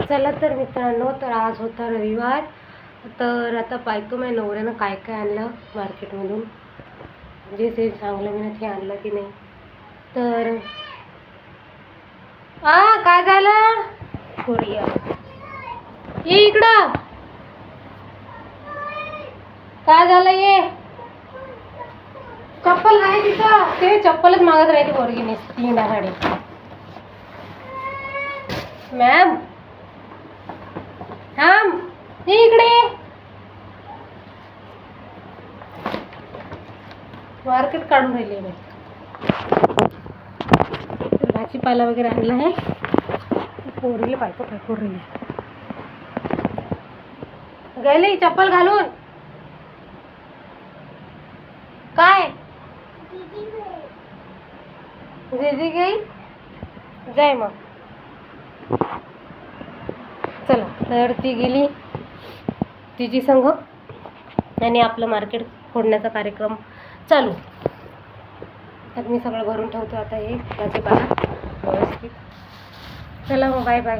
चला तर मित्रांनो, तर आज होता रविवार. तर आता पाहतो मी नवऱ्यानं काय काय आणलं मार्केटमधून, जे ते चांगलं मी ते आणलं की नाही. तर काय झालं कोरिया, ये इकडं. काय झालं, ये. चप्पल नाही तिथं, ते चप्पलच मागत राहते पोरगी नुसती हिंडासाठी. मॅम थांब, ये इकडे. मार्केट काढून राहिली मी. भाजीपाला वगैरे आणला आहे. पोरीला पाहतो काय करू राहिली. गेली चप्पल घालून. काय दीदी गई, जाय मग. चला तर ती गेली तिची संघ आणि आपलं मार्केट फोडण्याचा कार्यक्रम चालू. तर मी सगळं भरून ठेवतो आता हे भाजीपाला व्यवस्थित. चला मग, बाय बाय.